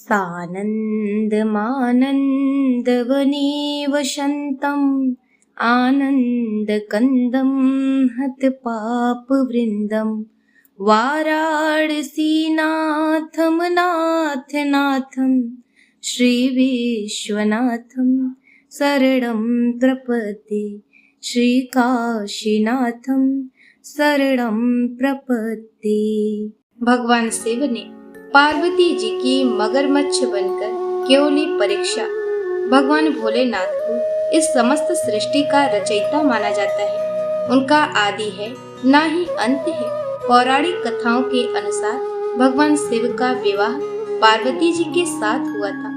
सानन्दमानन्दवने वसन्तम् आनन्दकन्दं हतपापवृन्दं वाराणसीनाथं नाथनाथं श्रीविश्वनाथं शरणं प्रपद्ये श्रीकाशीनाथं शरणं प्रपद्ये। भगवान शिव ने पार्वती जी की मगरमच्छ बनकर क्यों ली परीक्षा। भगवान भोलेनाथ को इस समस्त सृष्टि का रचयिता माना जाता है। उनका आदि है ना ही अंत है। पौराणिक कथाओं के अनुसार भगवान शिव का विवाह पार्वती जी के साथ हुआ था।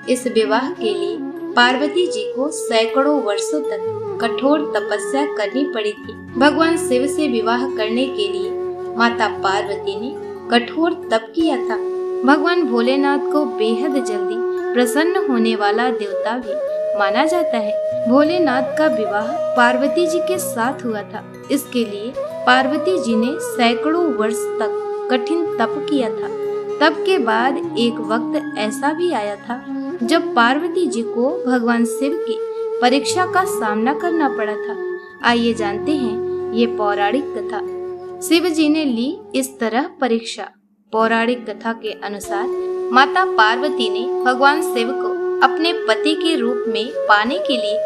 इस विवाह के लिए पार्वती जी को सैकड़ों वर्षों तक कठोर तपस्या करनी पड़ी थी। भगवान शिव से विवाह करने के लिए माता पार्वती ने कठोर तप किया था। भगवान भोलेनाथ को बेहद जल्दी प्रसन्न होने वाला देवता भी माना जाता है। भोलेनाथ का विवाह पार्वती जी के साथ हुआ था। इसके लिए पार्वती जी ने सैकड़ों वर्ष तक कठिन तप किया था। तप के बाद एक वक्त ऐसा भी आया था जब पार्वती जी को भगवान शिव की परीक्षा का सामना करना पड़ा था। आइए जानते हैं ये पौराणिक कथा। शिव जी ने ली इस तरह परीक्षा। पौराणिक कथा के अनुसार माता पार्वती ने भगवान शिव को अपने पति के रूप में पाने के लिए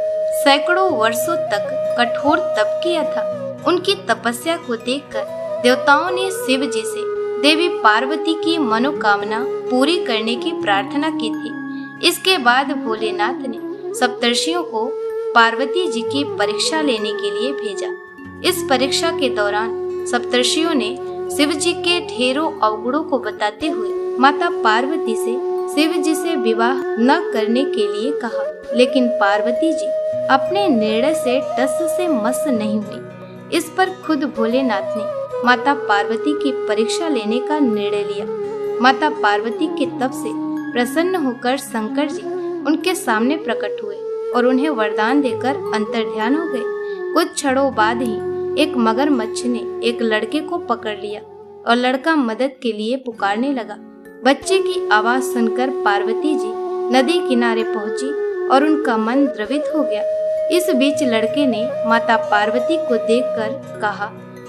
सैकड़ों वर्षों तक कठोर तप किया था। उनकी तपस्या को देखकर देवताओं ने शिव जी से देवी पार्वती की मनोकामना पूरी करने की प्रार्थना की थी। इसके बाद भोलेनाथ ने सप्तर्षियों को पार्वती जी की परीक्षा लेने के लिए भेजा। इस परीक्षा के दौरान सप्तर्षियों ने शिव जी के ढेरों अवगुणों को बताते हुए माता पार्वती से शिव जी से विवाह न करने के लिए कहा, लेकिन पार्वती जी अपने निर्णय से टस से मस नहीं हुई। इस पर खुद भोलेनाथ ने माता पार्वती की परीक्षा लेने का निर्णय लिया। माता पार्वती के तप से प्रसन्न होकर शंकर जी उनके सामने प्रकट हुए और उन्हें वरदान देकर अंतर्ध्यान हो गए। कुछ क्षणों बाद ही एक मगरमच्छ ने एक लड़के को पकड़ लिया और लड़का मदद के लिए पुकारने लगा। बच्चे की आवाज सुनकर पार्वती जी नदी किनारे पहुंची और उनका मन द्रवित हो गया। इस बीच लड़के ने माता पार्वती को देखकर कहा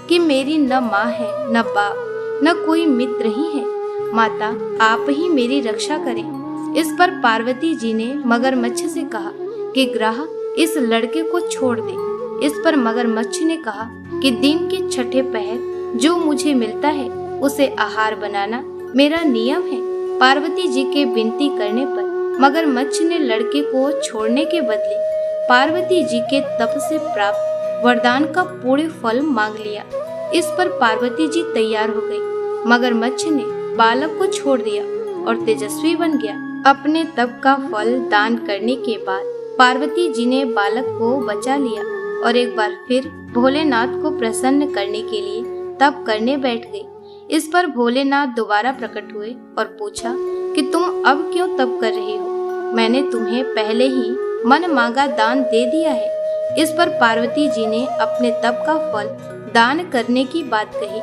कि मेरी न माँ है, न बाप, न कोई मित्र ही है। माता, आप ही मेरी रक्षा करें। इस पर पार्वती जी ने मगरमच्छ से कहा कि ग्राह इस लड़के को छोड़ दे। इस पर मगरमच्छ ने कहा कि दिन के छठे पहर जो मुझे मिलता है उसे आहार बनाना मेरा नियम है। पार्वती जी के विनती करने पर मगरमच्छ ने लड़के को छोड़ने के बदले पार्वती जी के तप से प्राप्त वरदान का पूर्ण फल मांग लिया। इस पर पार्वती जी तैयार हो गई। मगरमच्छ ने बालक को छोड़ दिया और तेजस्वी बन गया। अपने तप का फल दान करने के बाद पार्वती जी ने बालक को बचा लिया और एक बार फिर भोलेनाथ को प्रसन्न करने के लिए तप करने बैठ गई। इस पर भोलेनाथ दोबारा प्रकट हुए और पूछा कि तुम अब क्यों तप कर रही हो? मैंने तुम्हें पहले ही मन मांगा दान दे दिया है। इस पर पार्वती जी ने अपने तप का फल दान करने की बात कही।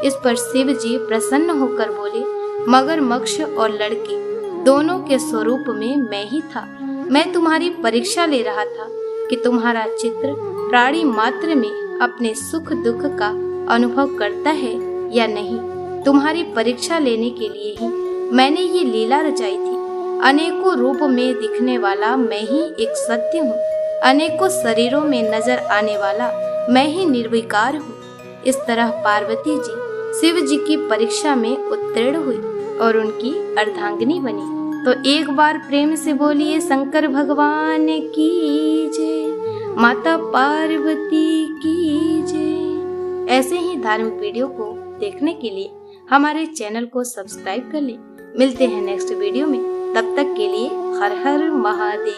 इस पर शिव जी प्रसन्न होकर बोले, मगरमच्छ और लड़के दोनों के स्वरूप में मैं ही था। मैं तुम्हारी परीक्षा ले रहा था कि तुम्हारा चित्र प्राणी मात्र में अपने सुख दुख का अनुभव करता है या नहीं। तुम्हारी परीक्षा लेने के लिए ही मैंने ये लीला रचाई थी। अनेकों रूप में दिखने वाला मैं ही एक सत्य हूँ। अनेकों शरीरों में नजर आने वाला मैं ही निर्विकार हूँ। इस तरह पार्वती जी शिव जी की परीक्षा में उत्तीर्ण हुई और उनकी अर्धांगिनी बनी। तो एक बार प्रेम से बोलिए शंकर भगवान की जय, माता पार्वती की जय। ऐसे ही धार्मिक वीडियो को देखने के लिए हमारे चैनल को सब्सक्राइब कर लें। मिलते हैं नेक्स्ट वीडियो में। तब तक के लिए हर हर महादेव।